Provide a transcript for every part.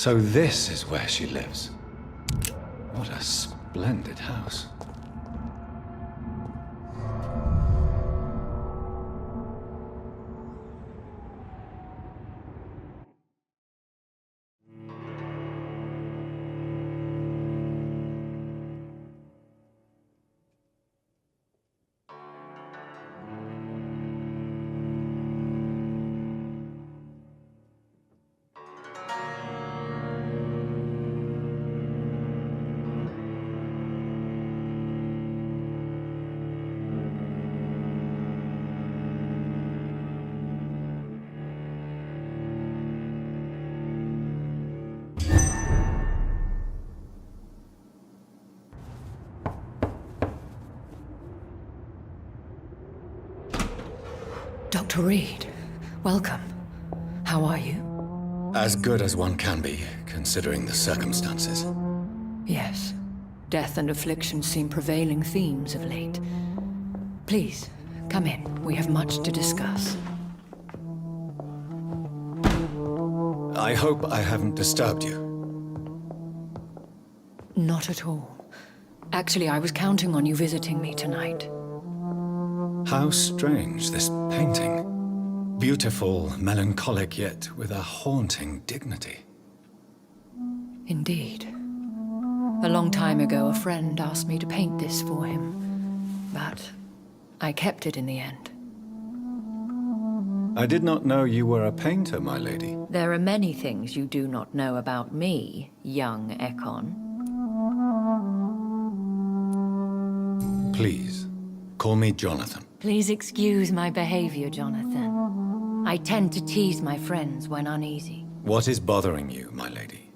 So this is where she lives. What a splendid house. Dr. Reid, welcome. How are you? As good as one can be, considering the circumstances. Yes. Death and affliction seem prevailing themes of late. Please, come in. We have much to discuss. I hope I haven't disturbed you. Not at all. Actually, I was counting on you visiting me tonight. How strange, this painting. Beautiful, melancholic, yet with a haunting dignity. Indeed. A long time ago, a friend asked me to paint this for him, but I kept it in the end. I did not know you were a painter, my lady. There are many things you do not know about me, young Ekon. Please, call me Jonathan. Please excuse my behavior, Jonathan. I tend to tease my friends when uneasy. What is bothering you, my lady?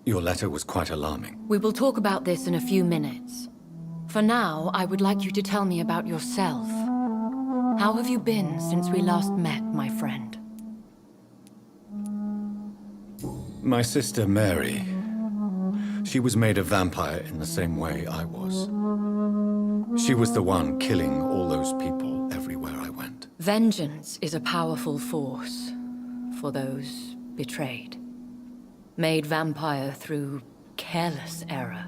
Your letter was quite alarming. We will talk about this in a few minutes. For now, I would like you to tell me about yourself. How have you been since we last met, my friend? My sister Mary. She was made a vampire in the same way I was. She was the one killing all those people everywhere I went. Vengeance is a powerful force for those betrayed. Made vampire through careless error.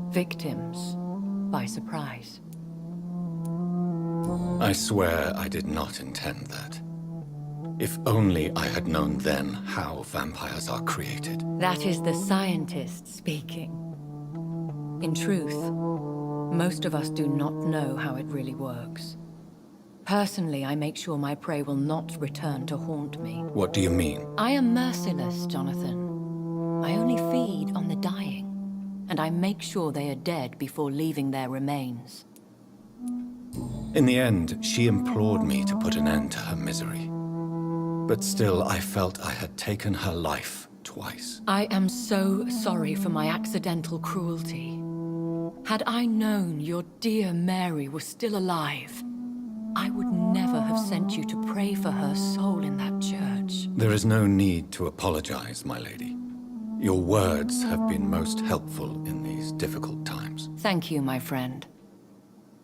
Victims by surprise. I swear I did not intend that. If only I had known then how vampires are created. That is the scientist speaking. In truth, most of us do not know how it really works. Personally, I make sure my prey will not return to haunt me. What do you mean? I am merciless, Jonathan. I only feed on the dying, and I make sure they are dead before leaving their remains. In the end, she implored me to put an end to her misery. But still, I felt I had taken her life twice. I am so sorry for my accidental cruelty. Had I known your dear Mary was still alive, I would never have sent you to pray for her soul in that church. There is no need to apologize, my lady. Your words have been most helpful in these difficult times. Thank you, my friend.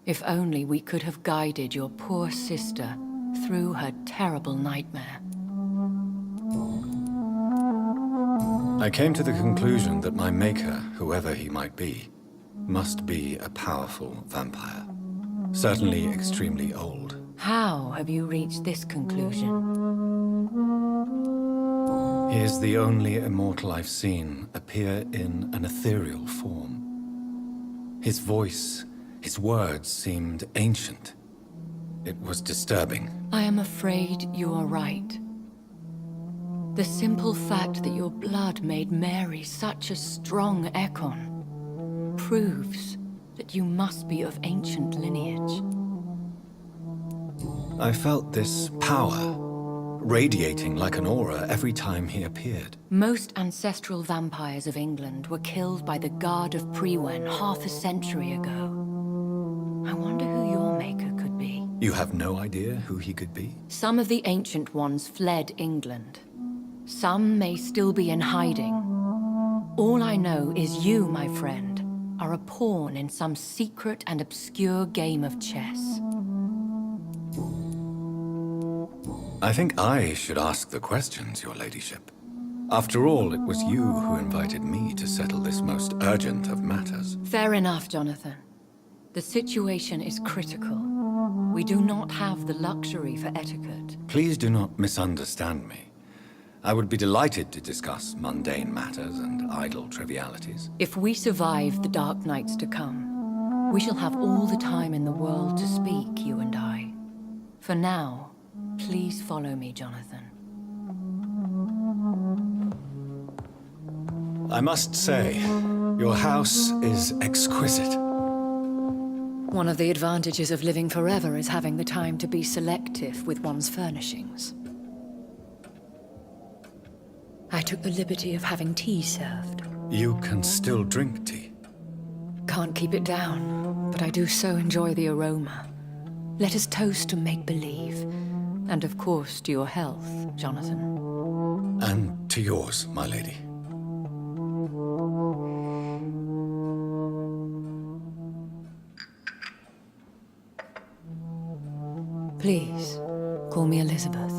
If only we could have guided your poor sister through her terrible nightmare. I came to the conclusion that my maker, whoever he might be, must be a powerful vampire. Certainly extremely old. How have you reached this conclusion? He is the only immortal I've seen appear in an ethereal form. His voice, his words seemed ancient. It was disturbing. I am afraid you are right. The simple fact that your blood made Mary such a strong Ekon proves that you must be of ancient lineage. I felt this power radiating like an aura every time he appeared. Most ancestral vampires of England were killed by the Guard of Prewen half a century ago. I wonder who your maker could be. You have no idea who he could be? Some of the ancient ones fled England. Some may still be in hiding. All I know is you, my friend, are a pawn in some secret and obscure game of chess. I think I should ask the questions, your ladyship. After all, it was you who invited me to settle this most urgent of matters. Fair enough, Jonathan. The situation is critical. We do not have the luxury for etiquette. Please do not misunderstand me. I would be delighted to discuss mundane matters and idle trivialities. If we survive the dark nights to come, we shall have all the time in the world to speak, you and I. For now, please follow me, Jonathan. I must say, your house is exquisite. One of the advantages of living forever is having the time to be selective with one's furnishings. I took the liberty of having tea served. You can still drink tea. Can't keep it down, but I do so enjoy the aroma. Let us toast to make-believe. And of course to your health, Jonathan. And to yours, my lady. Please, call me Elizabeth.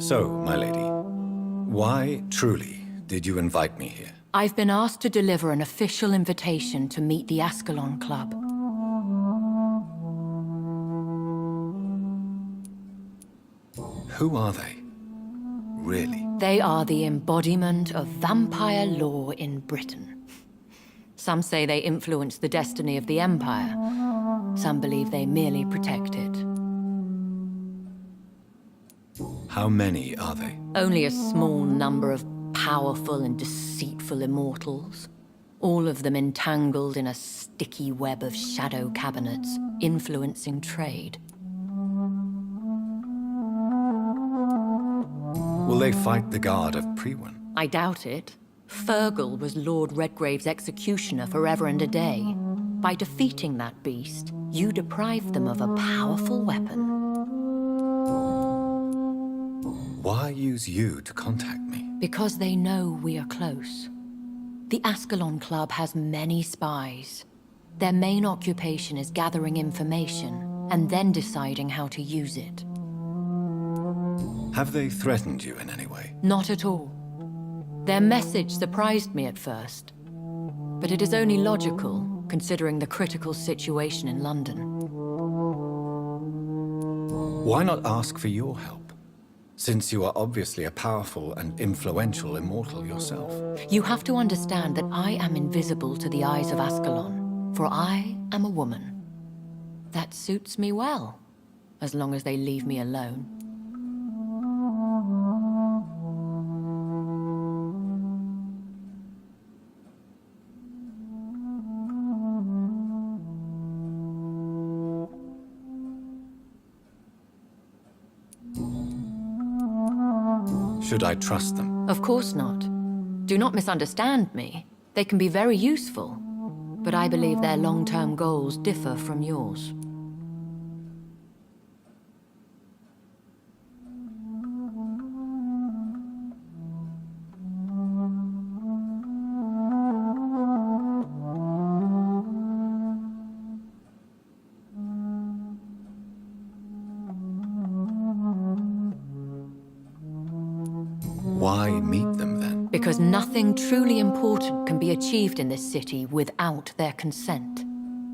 So, my lady, why, truly, did you invite me here? I've been asked to deliver an official invitation to meet the Ascalon Club. Who are they? Really? They are the embodiment of vampire law in Britain. Some say they influence the destiny of the Empire. Some believe they merely protect it. How many are they? Only a small number of powerful and deceitful immortals. All of them entangled in a sticky web of shadow cabinets, influencing trade. Will they fight the guard of Priwen? I doubt it. Fergal was Lord Redgrave's executioner forever and a day. By defeating that beast, you deprived them of a powerful weapon. Why use you to contact me? Because they know we are close. The Ascalon Club has many spies. Their main occupation is gathering information and then deciding how to use it. Have they threatened you in any way? Not at all. Their message surprised me at first. But it is only logical, considering the critical situation in London. Why not ask for your help? Since you are obviously a powerful and influential immortal yourself. You have to understand that I am invisible to the eyes of Ascalon, for I am a woman. That suits me well, as long as they leave me alone. Should I trust them? Of course not. Do not misunderstand me. They can be very useful, but I believe their long-term goals differ from yours. Why meet them then? Because nothing truly important can be achieved in this city without their consent.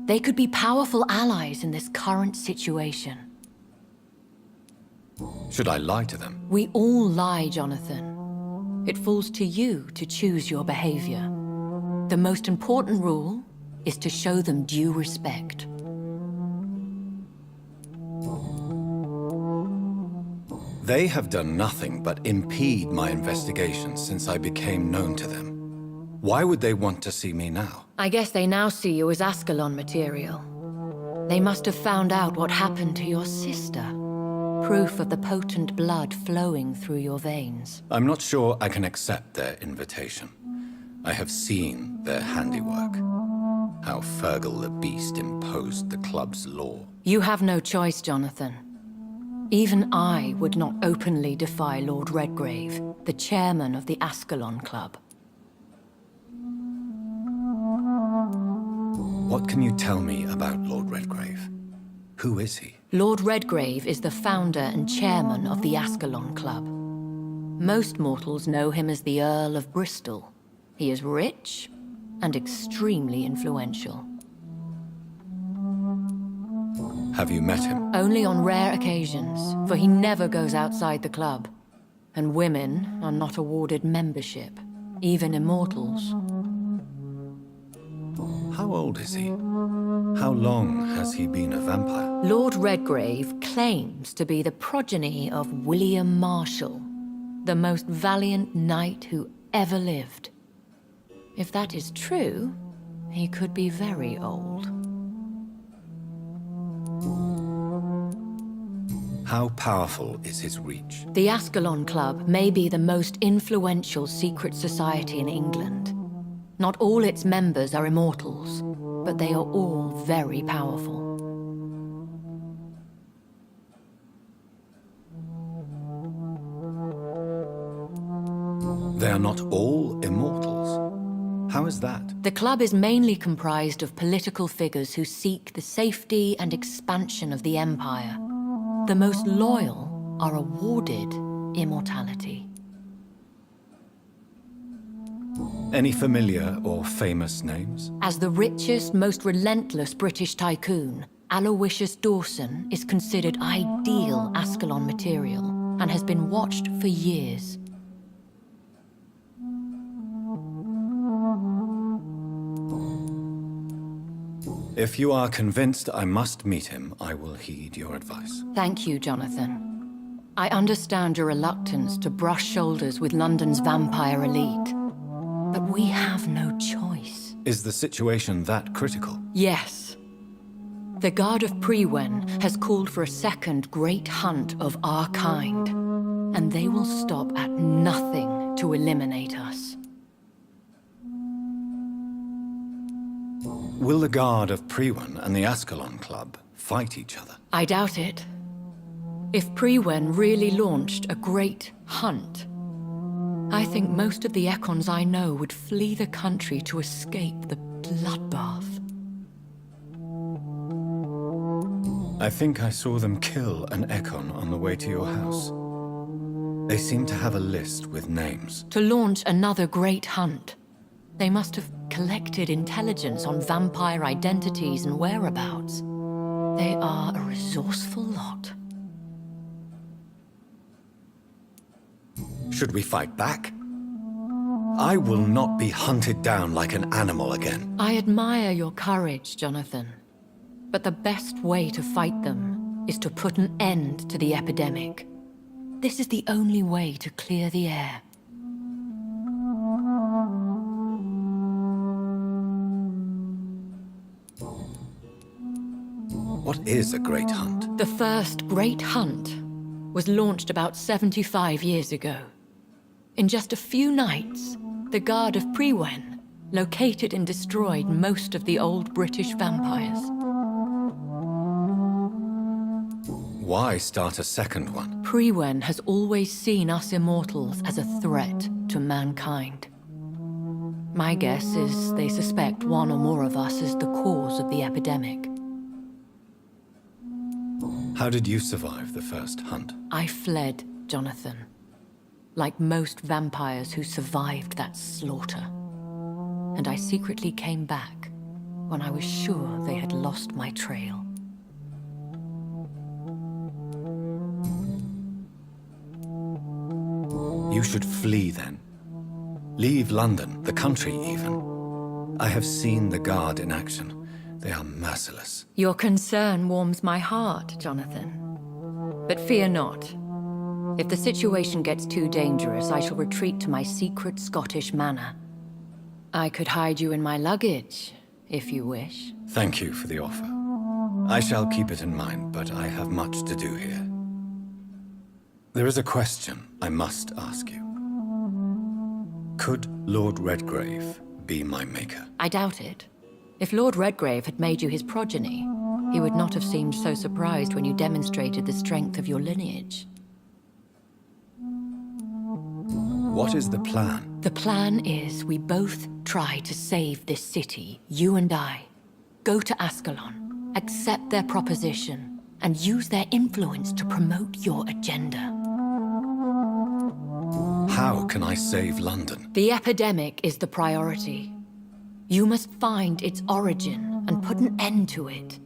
They could be powerful allies in this current situation. Should I lie to them? We all lie, Jonathan. It falls to you to choose your behavior. The most important rule is to show them due respect. They have done nothing but impede my investigations since I became known to them. Why would they want to see me now? I guess they now see you as Ascalon material. They must have found out what happened to your sister. Proof of the potent blood flowing through your veins. I'm not sure I can accept their invitation. I have seen their handiwork. How Fergal the Beast imposed the club's law. You have no choice, Jonathan. Even I would not openly defy Lord Redgrave, the chairman of the Ascalon Club. What can you tell me about Lord Redgrave? Who is he? Lord Redgrave is the founder and chairman of the Ascalon Club. Most mortals know him as the Earl of Bristol. He is rich and extremely influential. Have you met him? Only on rare occasions, for he never goes outside the club. And women are not awarded membership, even immortals. How old is he? How long has he been a vampire? Lord Redgrave claims to be the progeny of William Marshall, the most valiant knight who ever lived. If that is true, he could be very old. How powerful is his reach? The Ascalon Club may be the most influential secret society in England. Not all its members are immortals, but they are all very powerful. They are not all immortals. How is that? The club is mainly comprised of political figures who seek the safety and expansion of the Empire. The most loyal are awarded immortality. Any familiar or famous names? As the richest, most relentless British tycoon, Aloysius Dawson is considered ideal Ascalon material and has been watched for years. If you are convinced I must meet him, I will heed your advice. Thank you, Jonathan. I understand your reluctance to brush shoulders with London's vampire elite, but we have no choice. Is the situation that critical? Yes. The Guard of Prewen has called for a second great hunt of our kind, and they will stop at nothing to eliminate us. Will the Guard of Prewen and the Ascalon Club fight each other? I doubt it. If Prewen really launched a great hunt, I think most of the Ekons I know would flee the country to escape the bloodbath. I think I saw them kill an Ekon on the way to your house. They seem to have a list with names. To launch another great hunt, they must have collected intelligence on vampire identities and whereabouts. They are a resourceful lot. Should we fight back? I will not be hunted down like an animal again. I admire your courage, Jonathan. But the best way to fight them is to put an end to the epidemic. This is the only way to clear the air. What is a great hunt? The first great hunt was launched about 75 years ago. In just a few nights, the Guard of Prewen located and destroyed most of the old British vampires. Why start a second one? Prewen has always seen us immortals as a threat to mankind. My guess is they suspect one or more of us is the cause of the epidemic. How did you survive the first hunt? I fled, Jonathan. Like most vampires who survived that slaughter. And I secretly came back when I was sure they had lost my trail. You should flee then. Leave London, the country even. I have seen the Guard in action. They are merciless. Your concern warms my heart, Jonathan. But fear not. If the situation gets too dangerous, I shall retreat to my secret Scottish manor. I could hide you in my luggage, if you wish. Thank you for the offer. I shall keep it in mind, but I have much to do here. There is a question I must ask you. Could Lord Redgrave be my maker? I doubt it. If Lord Redgrave had made you his progeny, he would not have seemed so surprised when you demonstrated the strength of your lineage. What is the plan? The plan is we both try to save this city, you and I. Go to Ascalon, accept their proposition, and use their influence to promote your agenda. How can I save London? The epidemic is the priority. You must find its origin and put an end to it.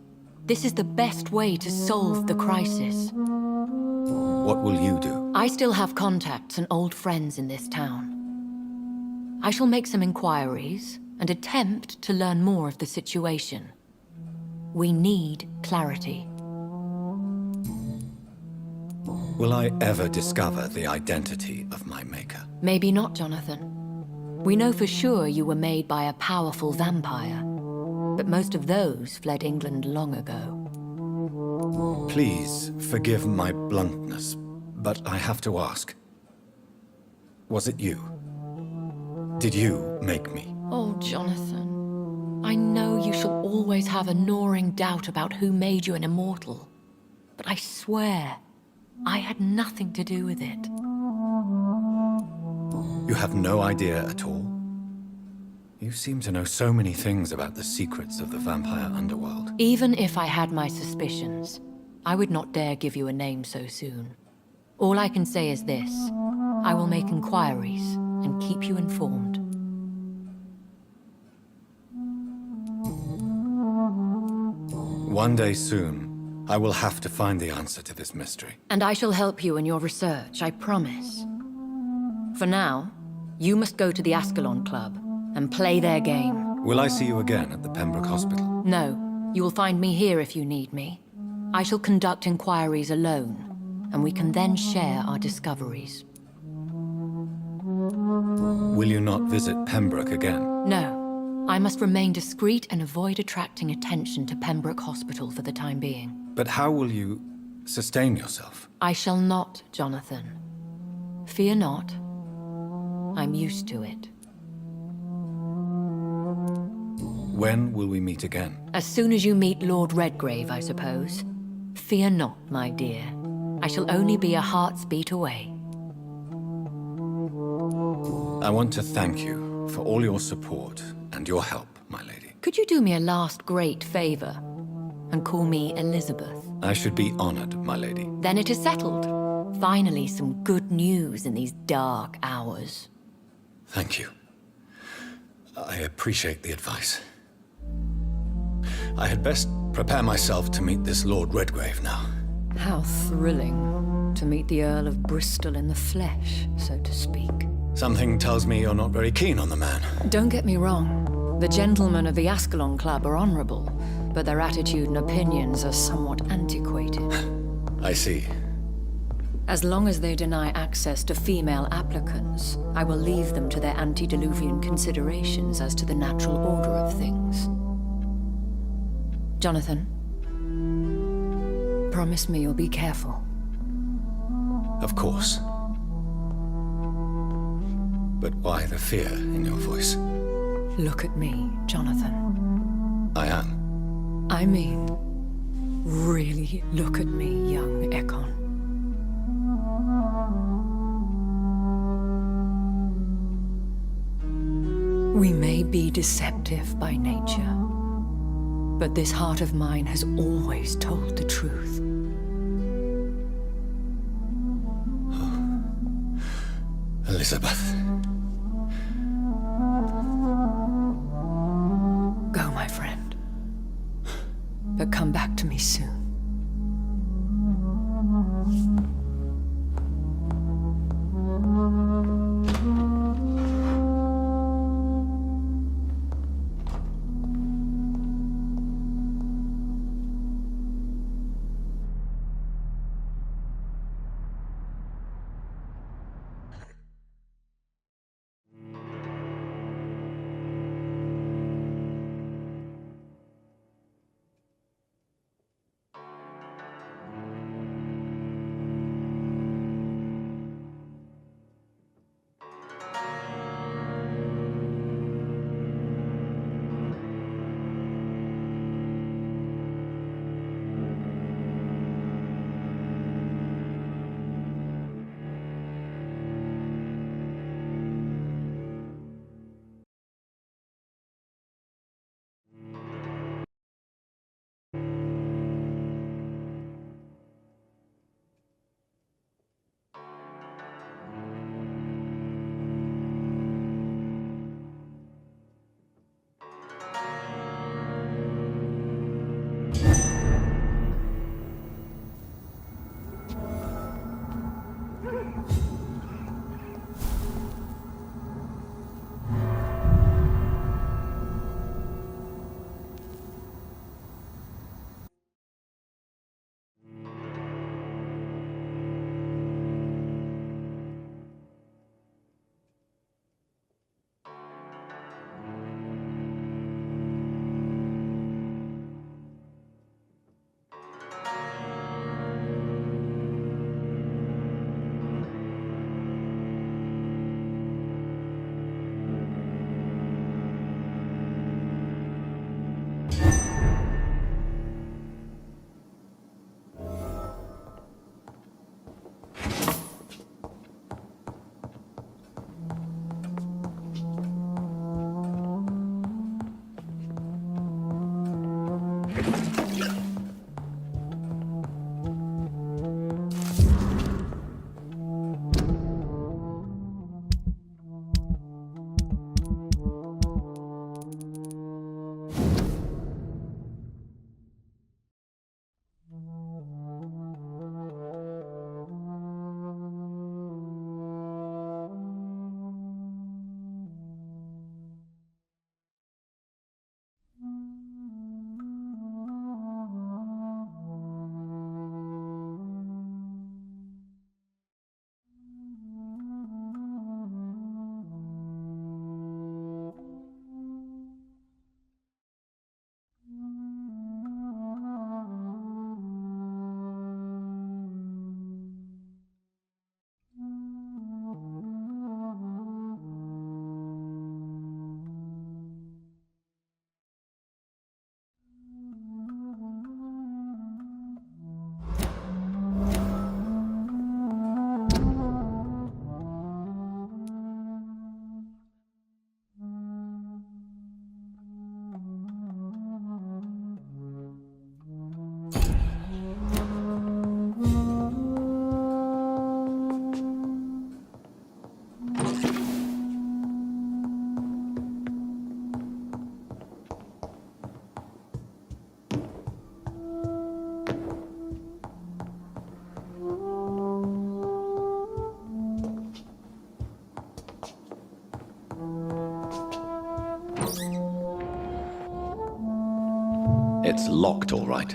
This is the best way to solve the crisis. What will you do? I still have contacts and old friends in this town. I shall make some inquiries and attempt to learn more of the situation. We need clarity. Will I ever discover the identity of my maker? Maybe not, Jonathan. We know for sure you were made by a powerful vampire, but most of those fled England long ago. Please forgive my bluntness, but I have to ask. Was it you? Did you make me? Oh, Jonathan. I know you shall always have a gnawing doubt about who made you an immortal, but I swear, I had nothing to do with it. You have no idea at all? You seem to know so many things about the secrets of the vampire underworld. Even if I had my suspicions, I would not dare give you a name so soon. All I can say is this: I will make inquiries and keep you informed. One day soon, I will have to find the answer to this mystery. And I shall help you in your research, I promise. For now, you must go to the Ascalon Club and play their game. Will I see you again at the Pembroke Hospital? No, you will find me here if you need me. I shall conduct inquiries alone, and we can then share our discoveries. Will you not visit Pembroke again? No, I must remain discreet and avoid attracting attention to Pembroke Hospital for the time being. But how will you sustain yourself? I shall not, Jonathan. Fear not. I'm used to it. When will we meet again? As soon as you meet Lord Redgrave, I suppose. Fear not, my dear. I shall only be a heart's beat away. I want to thank you for all your support and your help, my lady. Could you do me a last great favor and call me Elizabeth? I should be honored, my lady. Then it is settled. Finally, some good news in these dark hours. Thank you. I appreciate the advice. I had best prepare myself to meet this Lord Redgrave now. How thrilling to meet the Earl of Bristol in the flesh, so to speak. Something tells me you're not very keen on the man. Don't get me wrong. The gentlemen of the Ascalon Club are honorable, but their attitude and opinions are somewhat antiquated. I see. As long as they deny access to female applicants, I will leave them to their antediluvian considerations as to the natural order of things. Jonathan, promise me you'll be careful. Of course. But why the fear in your voice? Look at me, Jonathan. I am. I mean, really look at me, young Ekon. We may be deceptive by nature, but this heart of mine has always told the truth. Elizabeth. Go, my friend. But come back to me soon. It's locked, all right.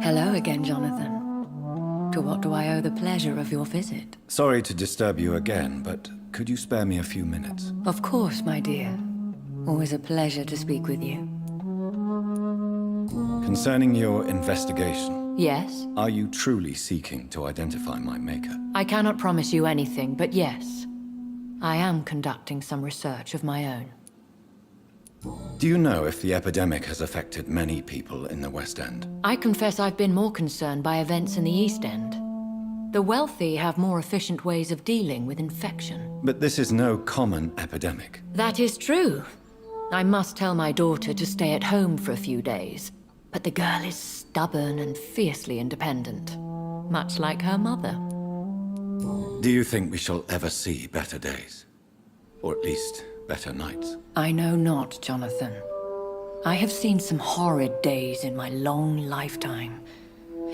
Hello again, Jonathan. To what do I owe the pleasure of your visit? Sorry to disturb you again, but could you spare me a few minutes? Of course, my dear. Always a pleasure to speak with you. Concerning your investigation, Yes? are you truly seeking to identify my maker? I cannot promise you anything, but yes. I am conducting some research of my own. Do you know if the epidemic has affected many people in the West End? I confess I've been more concerned by events in the East End. The wealthy have more efficient ways of dealing with infection. But this is no common epidemic. That is true. I must tell my daughter to stay at home for a few days. But the girl is stubborn and fiercely independent. Much like her mother. Do you think we shall ever see better days? Or at least, better nights? I know not, Jonathan. I have seen some horrid days in my long lifetime.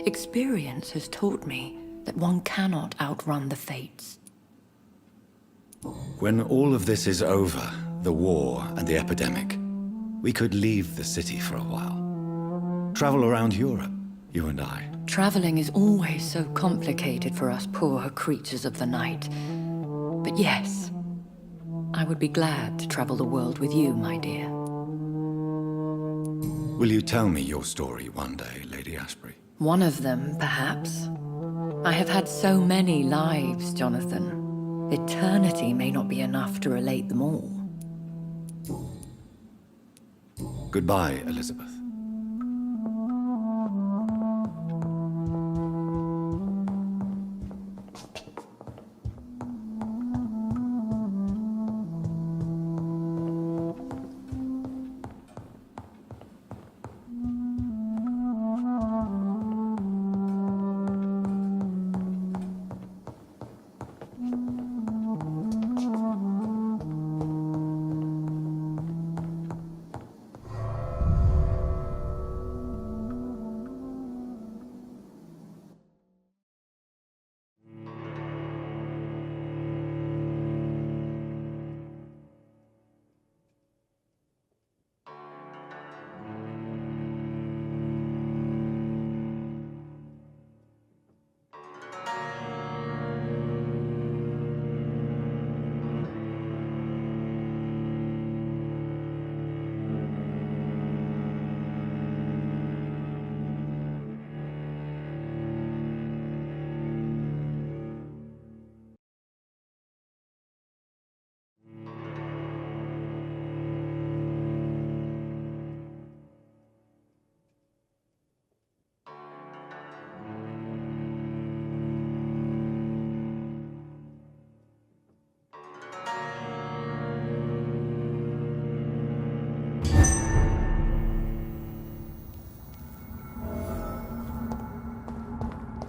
Experience has taught me that one cannot outrun the fates. When all of this is over, the war and the epidemic, we could leave the city for a while. Travel around Europe, you and I. Traveling is always so complicated for us poor creatures of the night. But yes, I would be glad to travel the world with you, my dear. Will you tell me your story one day, Lady Ashbury? One of them, perhaps. I have had so many lives, Jonathan. Eternity may not be enough to relate them all. Goodbye, Elizabeth.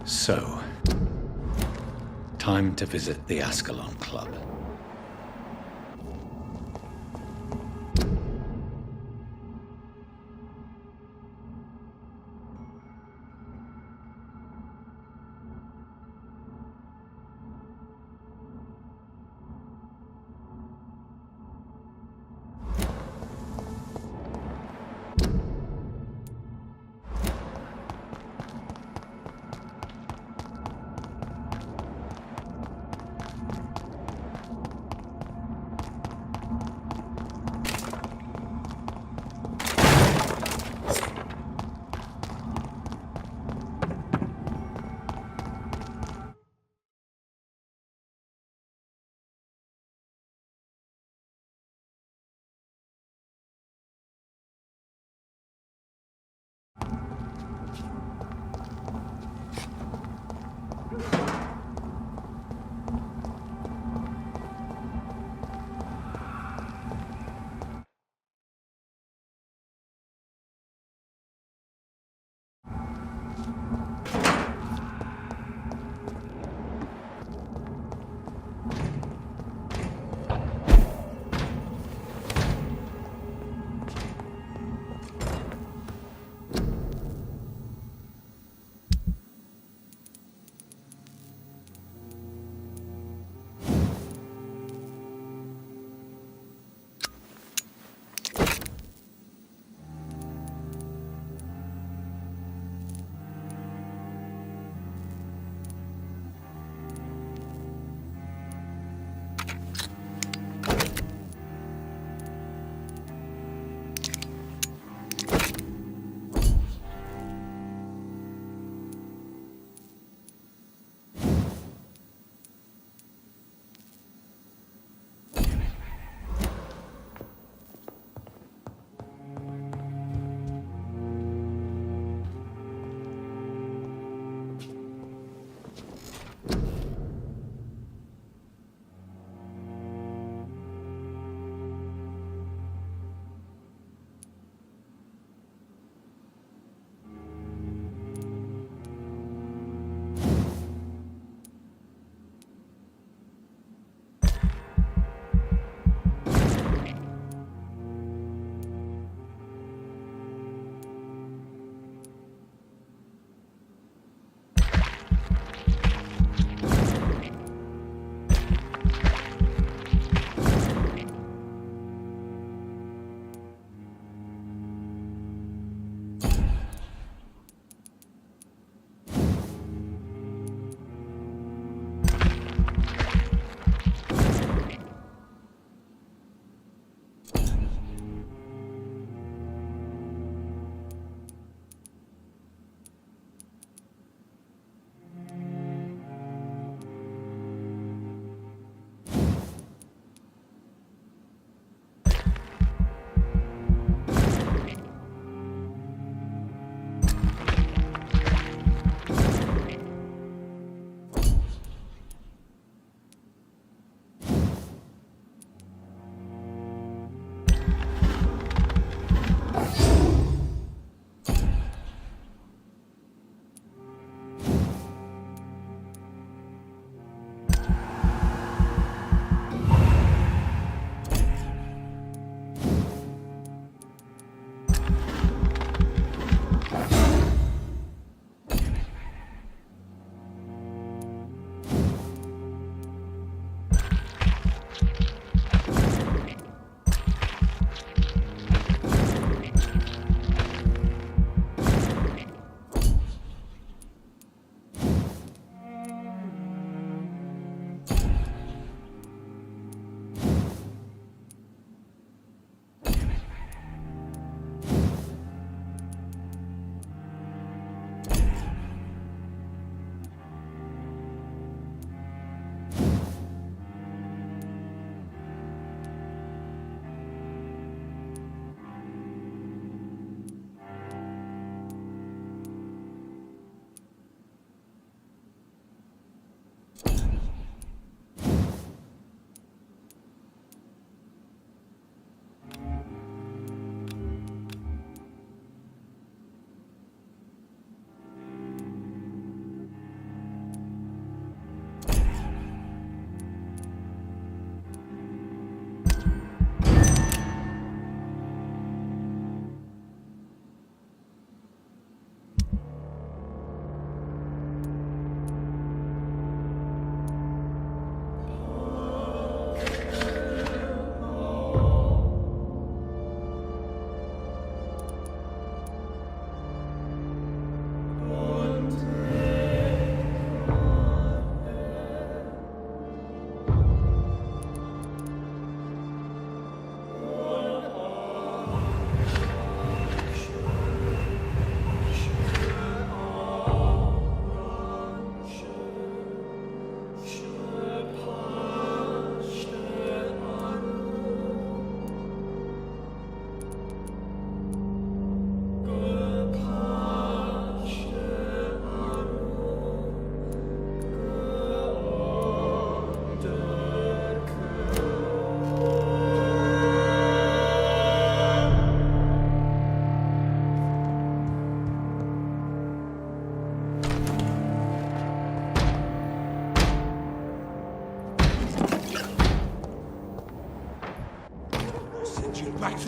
So, Time to visit the Ascalon Club.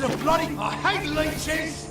the bloody... I hate leeches!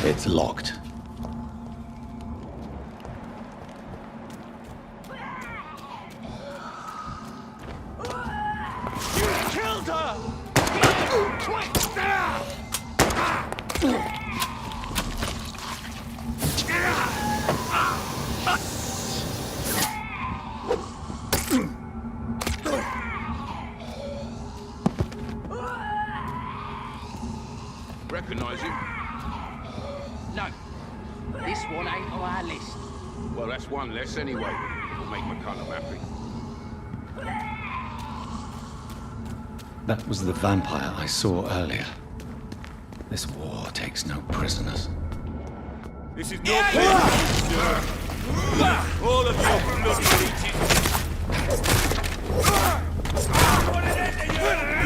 It's locked. You killed her! Recognize him? No. This one ain't on our list. Well, that's one less anyway. It'll make McCullum happy. That was the vampire I saw earlier. This war takes no prisoners. This is no place, sir. All of your bloody leeches. Put it into you!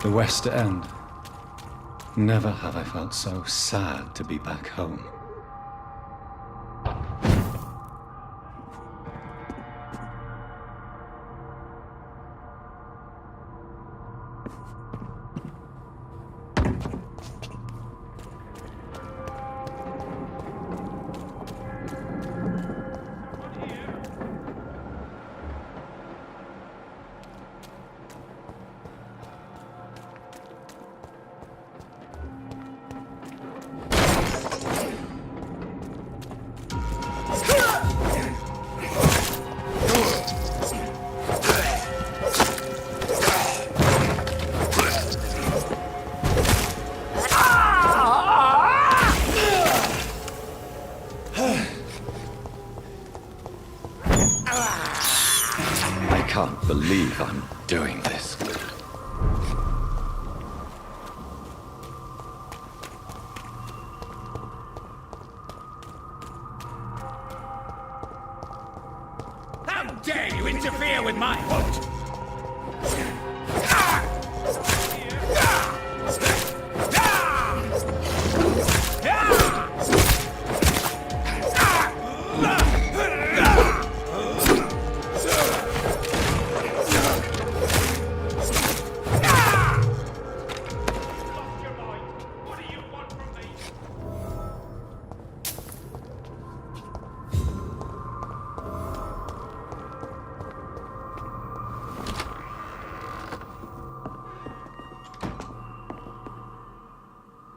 The West End. Never have I felt so sad to be back home. I can't believe I'm doing this. How dare you interfere with my hunt?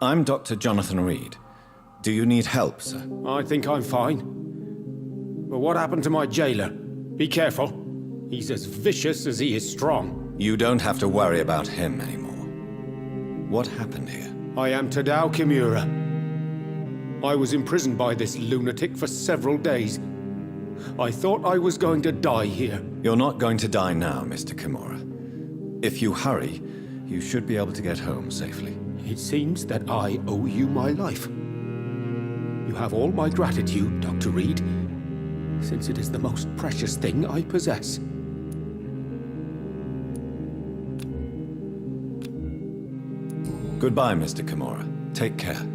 I'm Dr. Jonathan Reid. Do you need help, sir? I think I'm fine. But what happened to my jailer? Be careful. He's as vicious as he is strong. You don't have to worry about him anymore. What happened here? I am Tadao Kimura. I was imprisoned by this lunatic for several days. I thought I was going to die here. You're not going to die now, Mr. Kimura. If you hurry, you should be able to get home safely. It seems that I owe you my life. You have all my gratitude, Dr. Reid, since it is the most precious thing I possess. Goodbye, Mr. Kimura. Take care.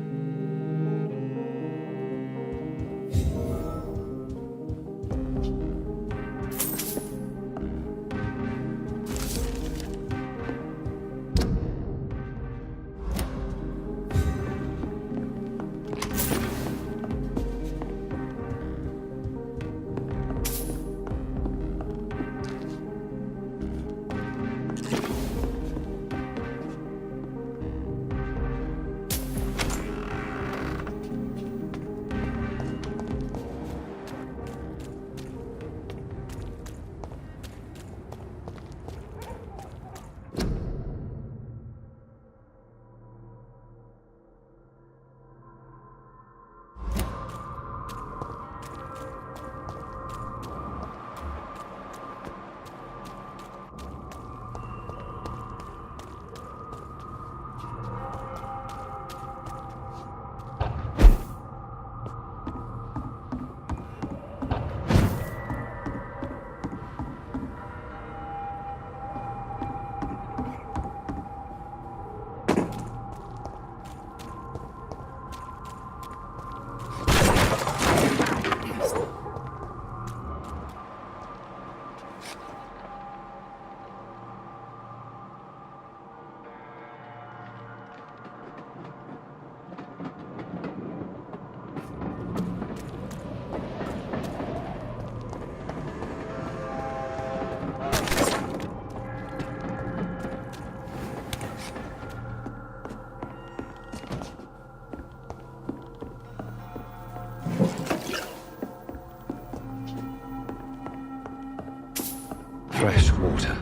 Fresh water.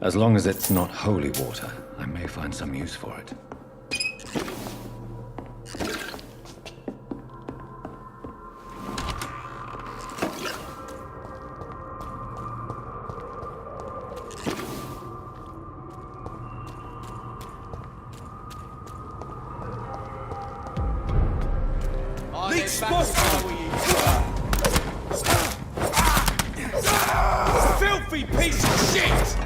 As long as it's not holy water, I may find some use for it. Filthy piece of shit!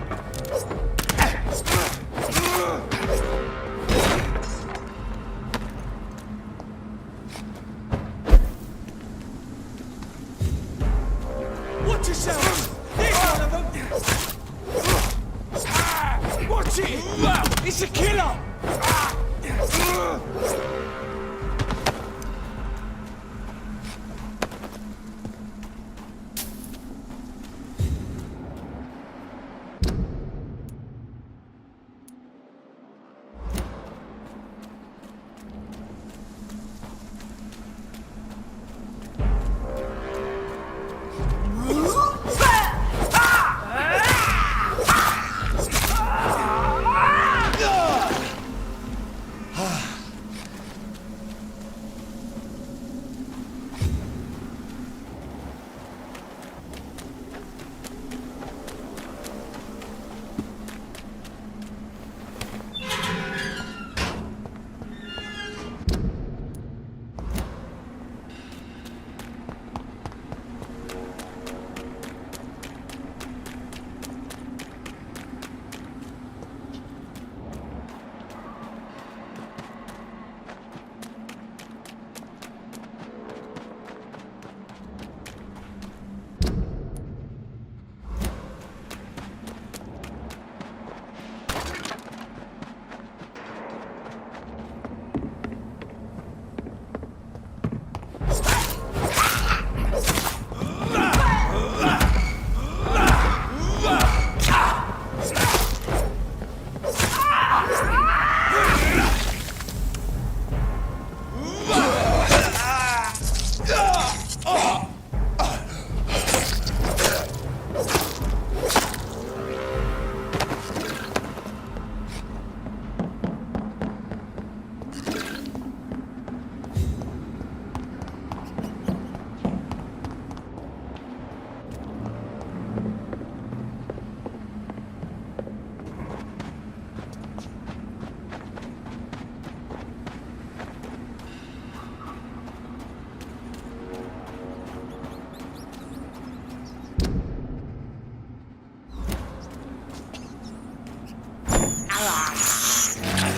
yourself! There's one of them! Watch it! It's a killer!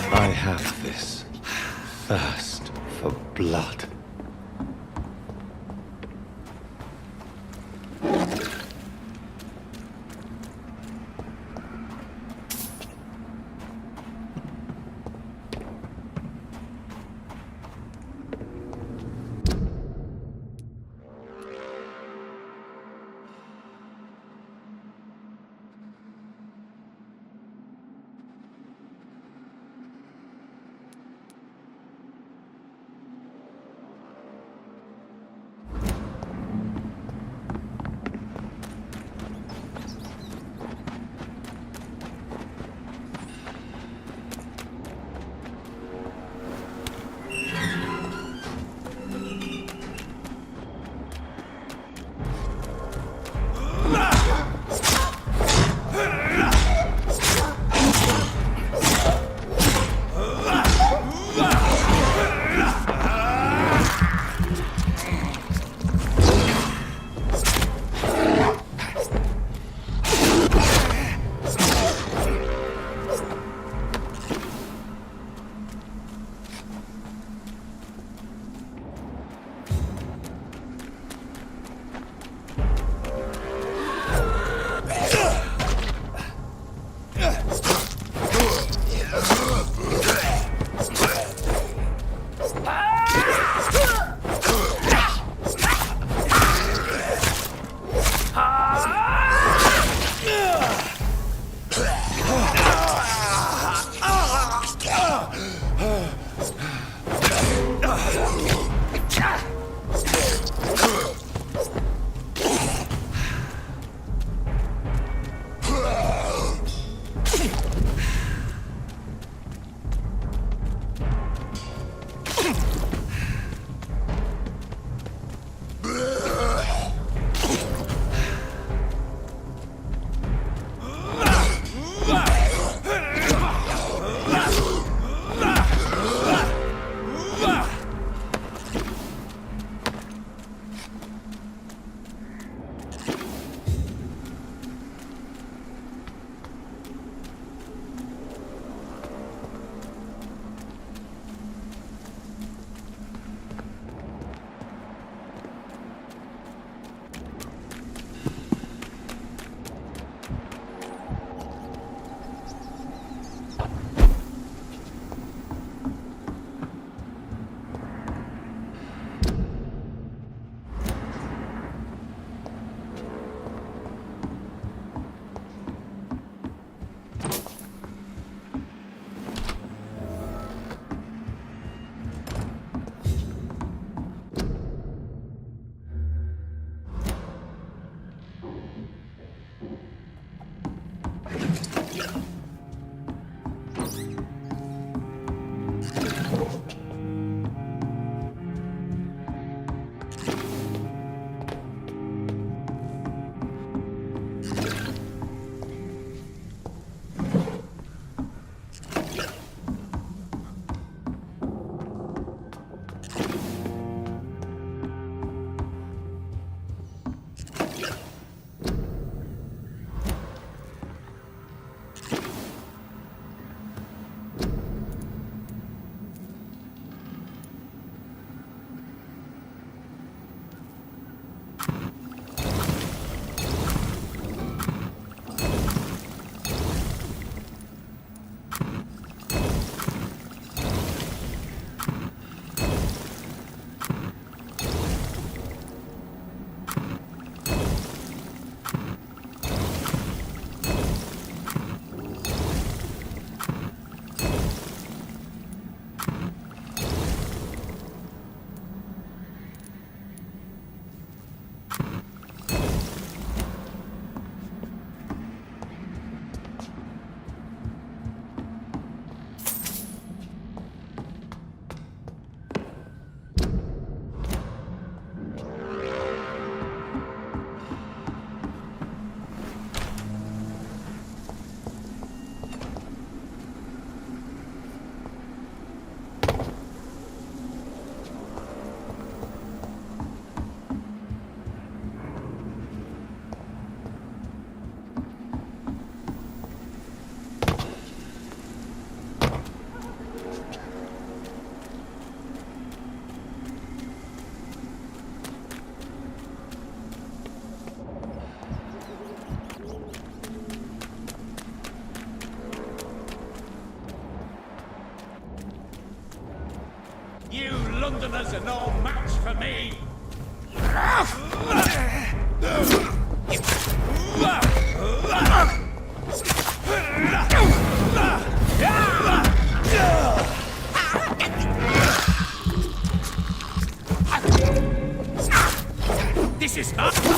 I have this thirst for blood. others are no match for me. This is not.